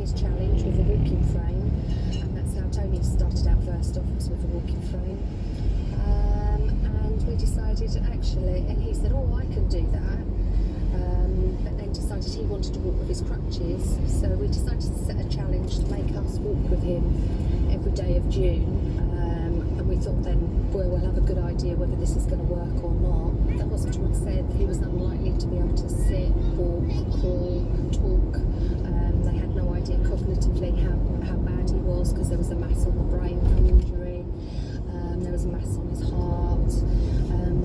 his challenge with a walking frame, and that's how Tony started out first off, was with a walking frame. And we decided actually, and he said, oh, I can do that. But then decided he wanted to walk with his crutches, so we decided to set a challenge to make us walk with him every day of June. And we thought then, well, we'll have a good idea whether this is going to work or not. The hospital had said he was unlikely to be able to sit, walk, crawl, talk. They had no idea cognitively how bad he was, because there was a mass on the brain from injury. There was a mass on his heart.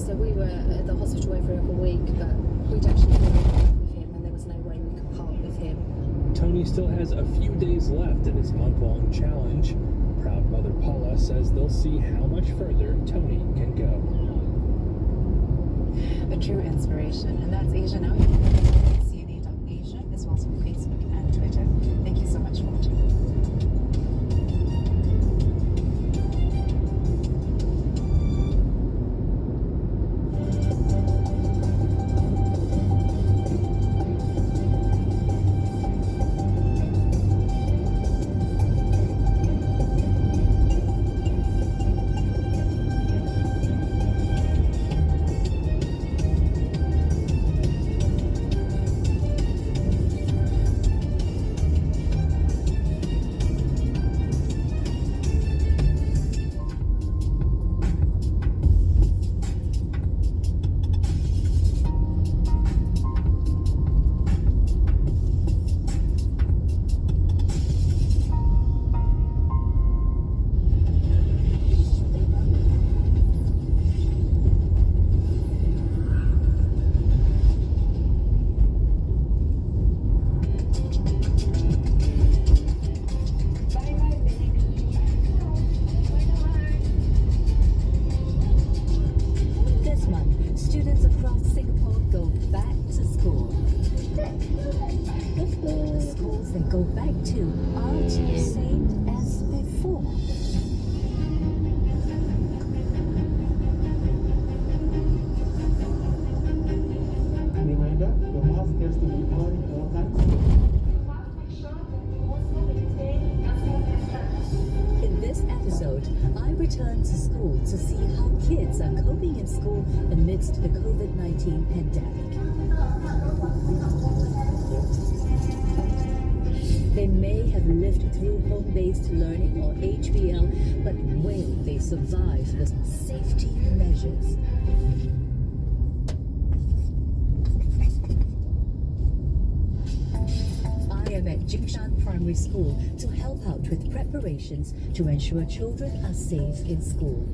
So we were at the hospital every other week, but we'd actually been with him, and there was no way we could part with him. Tony still has a few days left in his month-long challenge. Proud mother Paula says they'll see how much further Tony can go. A true inspiration, and that's Asia Now. You can visit CNA.Asia as well as on Facebook and Twitter. Thank you so much for watching. Return to school to see how kids are coping in school amidst the COVID-19 pandemic. They may have lived through home-based learning or HBL, but will they survive the safety measures? I am at Jingshan Primary School to help out with preparations to ensure children are safe in school.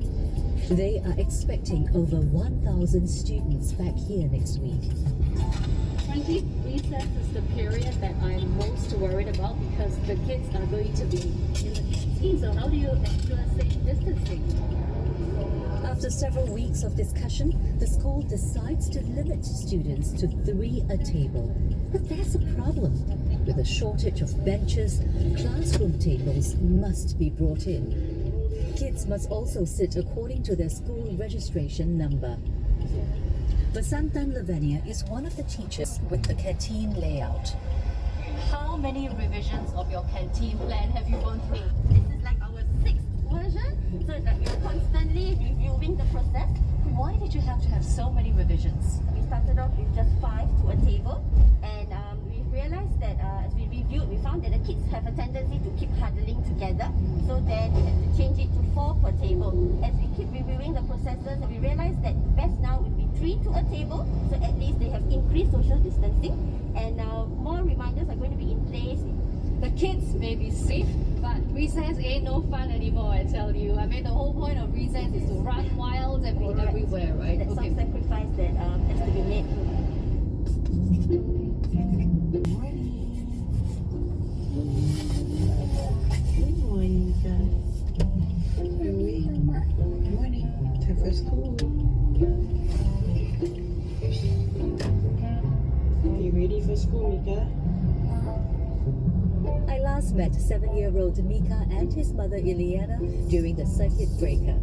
They are expecting over 1,000 students back here next week. Frankly, recess is the period that I'm most worried about because the kids are going to be in the canteen. So how do you ensure safe distancing? After several weeks of discussion, the school decides to limit students to 3 a table. But there's a problem. With a shortage of benches, classroom tables must be brought in. Kids must also sit according to their school registration number. Vasantan Lavenia is one of the teachers with the canteen layout. How many revisions of your canteen plan have you gone through? This is like our 6th version. So it's like we're constantly reviewing the process. Why did you have to have so many revisions? We started off with just 5 to a table, and we realized that as we reviewed, we found that the kids have a tendency to keep huddling together. So then we had to change it to 4 per table. As we keep reviewing the processes, we realized that best now would be 3 to a table. So at least they have increased social distancing, and more reminders are going to be in place. The kids may be safe, but recess ain't no fun anymore, I tell you. I mean, the whole point of recess is to run wild and be everywhere, right? There's some sacrifice that has to be made. Good morning, guys. Good morning. Time for school. Are you ready for school, Mika? I last met 7-year-old Mika and his mother Ileana during the circuit breaker.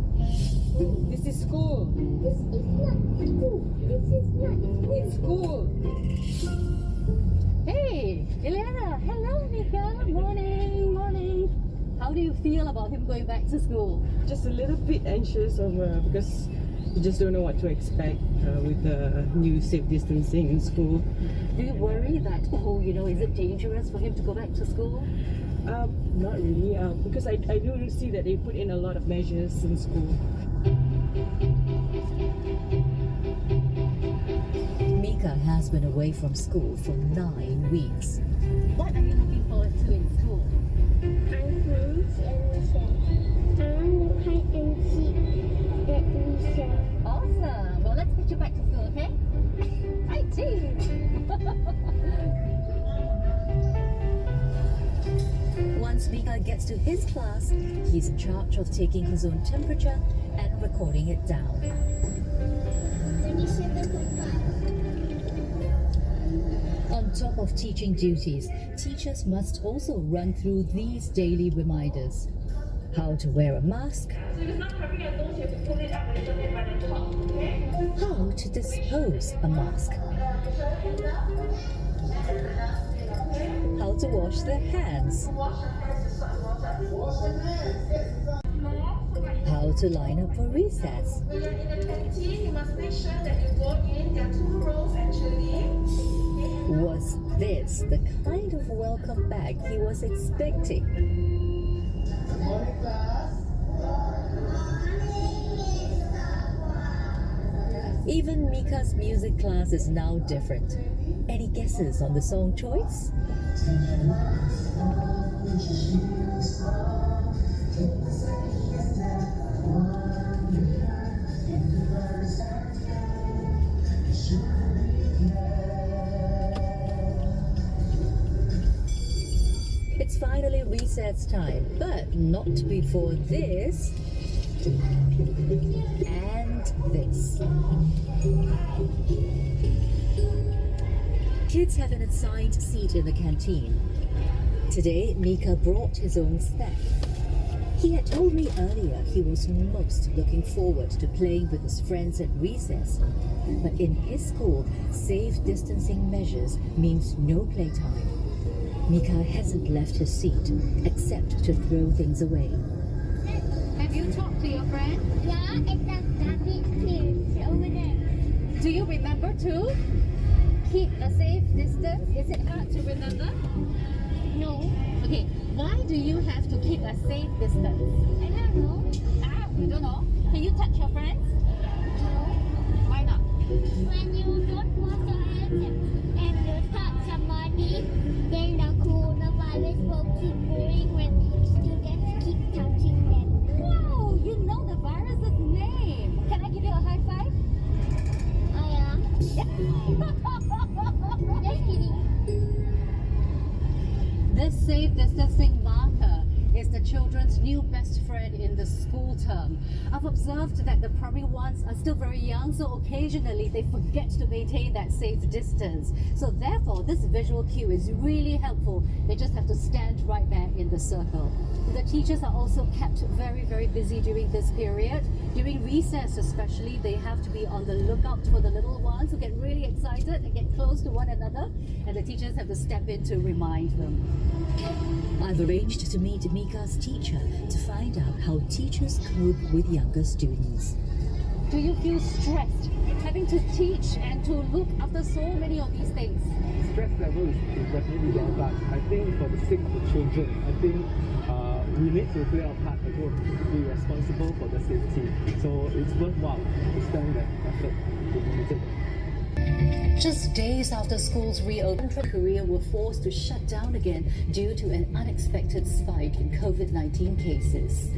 This is school. This is not school. This is not It's school. Hey, Ileana, hello Mika. Morning, morning. How do you feel about him going back to school? Just a little bit anxious because you just don't know what to expect with the new safe distancing in school. Do you worry that, is it dangerous for him to go back to school? Not really, because I do see that they put in a lot of measures in school. Mika has been away from school for 9 weeks. What are you looking forward to in school? Awesome. Well, let's get you back to school, okay? Fighting! Once Mika gets to his class, he's in charge of taking his own temperature and recording it down. On top of teaching duties, teachers must also run through these daily reminders. How to wear a mask, how to dispose a mask, how to wash their hands, how to line up for recess. When you're in the canteen, you must make sure that you go in. There are 2 rows actually. Was this the kind of welcome back he was expecting? Even Mika's music class is now different. Any guesses on the song choice? It's finally recess time, but not before this and this. Kids have an assigned seat in the canteen. Today, Mika brought his own snack. He had told me earlier he was most looking forward to playing with his friends at recess. But in his school, safe distancing measures means no playtime. Mika hasn't left his seat except to throw things away. Have you talked to your friend? Yeah, it's a rabbit cage over there. Do you remember to keep a safe distance? Is it hard to remember? No, Okay, why do you have to keep a safe distance? I don't know. You don't know? Can you touch your friends? No. Why not? When you don't wash your hands and you touch somebody, then the coronavirus will keep going when students keep touching them. Wow, you know the virus's name. Can I give you a high five? Oh yeah? Just kidding. This safe distancing marker is the children's new best friend in the school term. I've observed that the primary ones are still very young, so occasionally they forget to maintain that safe distance. So therefore, this visual cue is really helpful. They just have to stand right there in the circle. The teachers are also kept very, very busy during this period. During recess especially, they have to be on the lookout for the little ones who get really excited and get close to one another, and the teachers have to step in to remind them. I've arranged to meet Mika's teacher to find out how teachers cope with younger students. Do you feel stressed having to teach and to look after so many of these things? Stress level is definitely there, but I think for the sake of the children, I think we need to play our part at home, be responsible for the safety. So it's worthwhile to spend that effort to monitor them. Just days after schools reopened, Korea were forced to shut down again due to an unexpected spike in COVID-19 cases.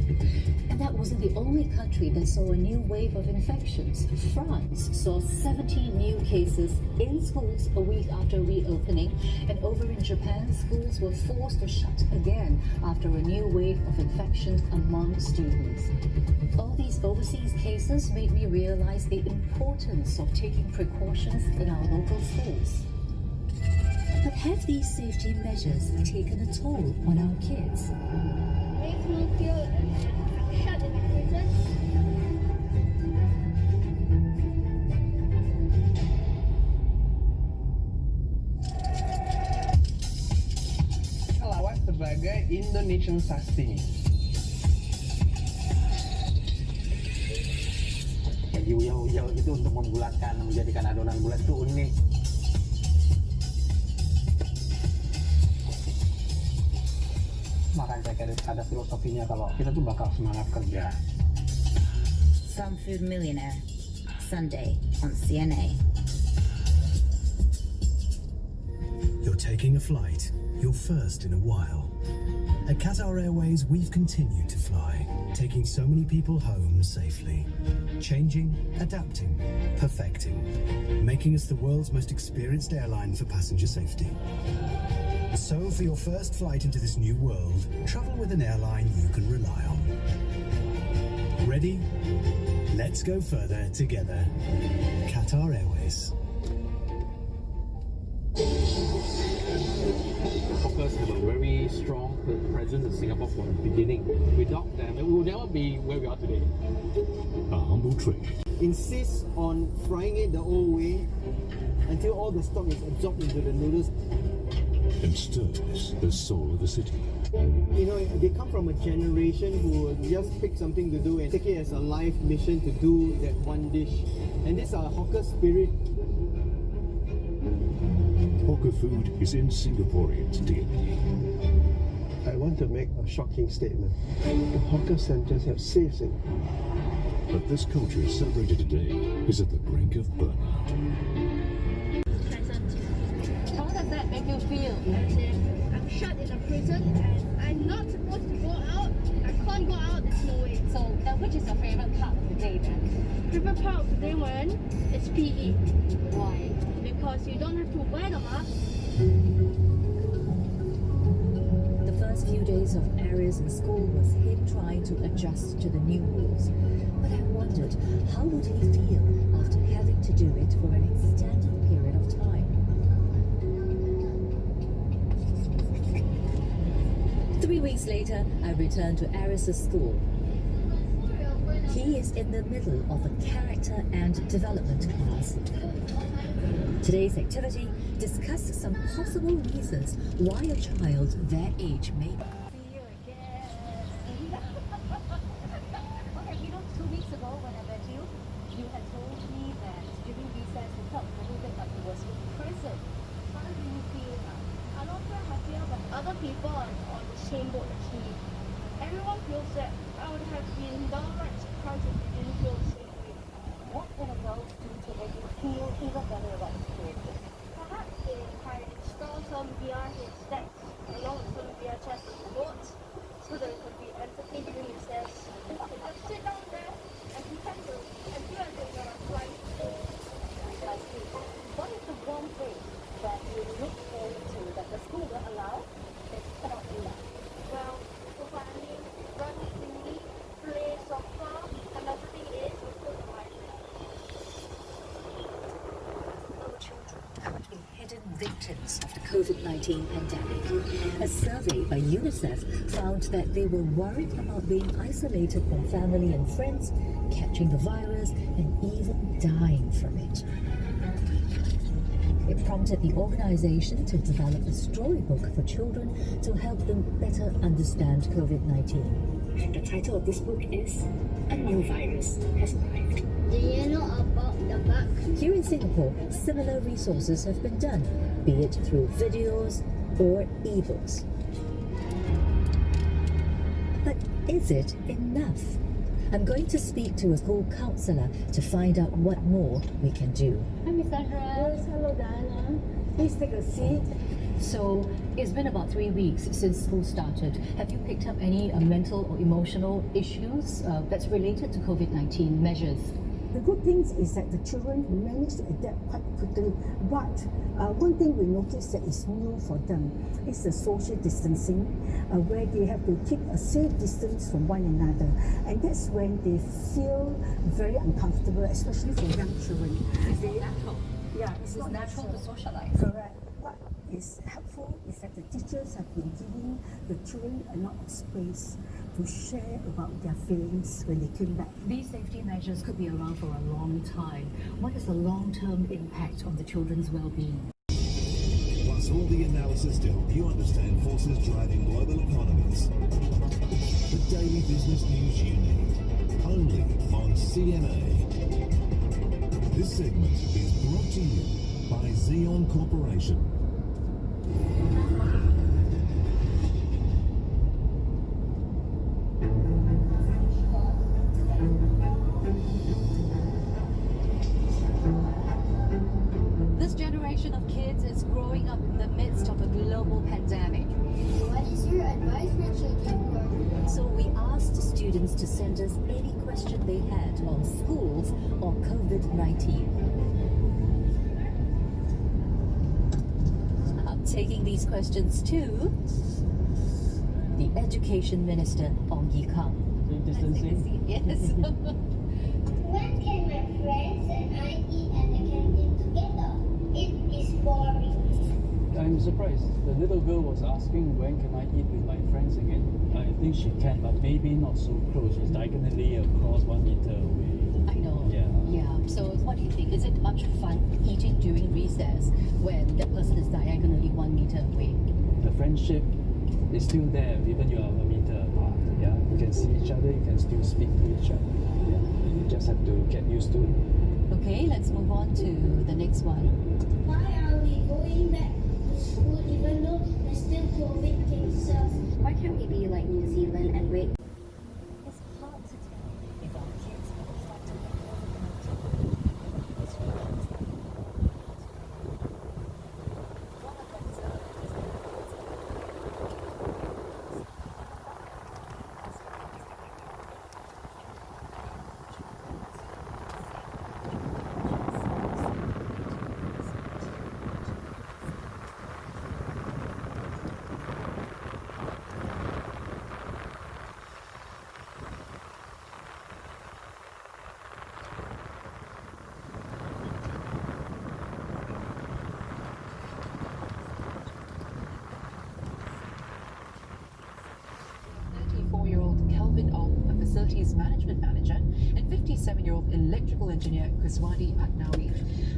And that wasn't the only country that saw a new wave of infections. France saw 17 new cases in schools a week after reopening, and over in Japan, schools were forced to shut again after a new wave of infection among students. All these overseas cases made me realize the importance of taking precautions in our local schools. But have these safety measures taken a toll on our kids? Makes me feel shut in prison. sebagai Indonesian Sashimi. Uyau-uyau itu untuk membulatkan, menjadikan adonan bulat itu unik. Makanya ada filosofinya kalau kita tuh bakal semangat kerja. Some Food Millionaire, Sunday on CNA. You're taking a flight, your first in a while. At Qatar Airways, we've continued to fly, taking so many people home safely. Changing, adapting, perfecting, making us the world's most experienced airline for passenger safety. So for your first flight into this new world, travel with an airline you can rely on. Ready? Let's go further together. Qatar Airways. Hawkers have a very strong presence in Singapore from the beginning. Without them, we will never be where we are today. A humble trick. Insist on frying it the old way until all the stock is absorbed into the noodles. And stirs the soul of the city. You know, they come from a generation who just pick something to do and take it as a life mission to do that one dish. And this is our hawker spirit. Hawker food is in Singaporeans' DNA. I want to make a shocking statement. The hawker centres have saved Singapore. But this culture celebrated today is at the brink of burnout. How does that make you feel? I'm shut in a prison and I'm not supposed to go out. I can't go out, there's no way. So, which is your favorite part of the day then? Favorite part of the day one is PE. Why? Because you don't have to wear the mask. The first few days of Aries in school was him trying to adjust to the new rules. But I wondered, how would he feel after having to do it for an extended period of time? 3 weeks later, I returned to Aries' school. He is in the middle of a character and development class. Today's activity discussed some possible reasons why a child their age may... Okay, 2 weeks ago when I met you, you had told me that during recess you felt a little bit like you was in prison. How do you feel now? I don't feel happier, but other people are on the same boat as me. Everyone feels that I would have been downright surprised if they didn't feel the same way. What can adults do to make you feel even better about the situation? Perhaps they can install some VR headsets along with some VR chairs and remotes so that it could be entertained during recess. They just sit down there and pretend to and feel like they're on a flight. I see. What is the one thing that you look forward to that the school will allow that you cannot do that? Well, for family, run freely, play soccer, another thing is we put the Children could be hidden victims of the COVID-19 pandemic. A survey by UNICEF found that they were worried about being isolated from family and friends, catching the virus, and even dying from it. It prompted the organization to develop a storybook for children to help them better understand COVID-19. The title of this book is A New Virus Has Arrived. Do you know about the bug? Here in Singapore, similar resources have been done, be it through videos or ebooks. But is it enough? I'm going to speak to a school counsellor to find out what more we can do. Hi, Miss Sandra. Yes, hello Diana. Please take a seat. So, it's been about 3 weeks since school started. Have you picked up any mental or emotional issues that's related to COVID-19 measures? The good thing is that the children manage to adapt quite quickly, but one thing we noticed that is new for them is the social distancing, where they have to keep a safe distance from one another, and that's when they feel very uncomfortable, especially for young children. It's not natural. Yeah, It's not natural to socialize. Correct. What is helpful is that the teachers have been giving the children a lot of space to share about their feelings when they came back. These safety measures could be around for a long time. What is the long-term impact on the children's well-being? Whilst plus all the analysis to help you understand forces driving global economies. The daily business news you need, only on CNA. This segment is brought to you by Xeon Corporation. This generation of kids is growing up in the midst of a global pandemic. What is your advice for children who are... So we asked students to send us any question they had on schools or COVID-19. I'm taking these questions to the Education Minister, Ong Yi Kang. Distancing? Yes. When can my friends and I eat at the canteen together? It is boring. I'm surprised. The little girl was asking when can I eat with my friends again. I think she can, but maybe not so close. She's diagonally across 1 meter away. I know. Yeah. Yeah. So what do you think? Is it much fun eating during recess when that person is diagonally 1 meter away? The friendship is still there, even you are 1 meter apart. Yeah, you can see each other, you can still speak to each other. Yeah, you just have to get used to it. Okay, let's move on to the next one. Why are we going back to school even though there's still COVID cases? Why can't we be like New Zealand and wait? It's hard to tell. If our kids are affected by Facilities Management Manager, and 57-year-old electrical engineer Kuswati Atnawi.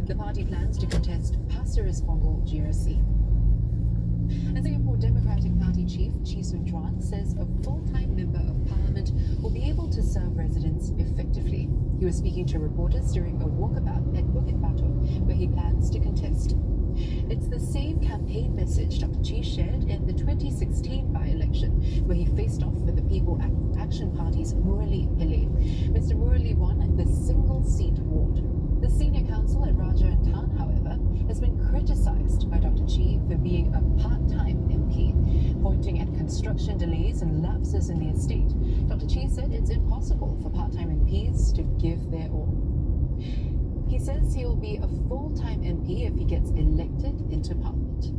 The party plans to contest Pasir Ris Punggol GRC. And Singapore Democratic Party Chief Chee Soon Juan says a full-time member of Parliament will be able to serve residents effectively. He was speaking to reporters during a walkabout at Bukit Batok, where he plans to contest. It's the same campaign message Dr. Chee shared in the 2016 by-election, where he faced off with the People Action Party's Murali Pillay. Mr. Murali won the single-seat ward. The senior council at Raja and Tan, however, has been criticised by Dr. Chee for being a part-time MP, pointing at construction delays and lapses in the estate. Dr. Chee said it's impossible for part-time MPs to give their all. He says he will be a full-time MP if he gets elected into Parliament.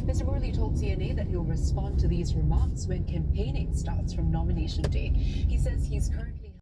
Mr. Murali told CNA that he'll respond to these remarks when campaigning starts from nomination day. He says he's currently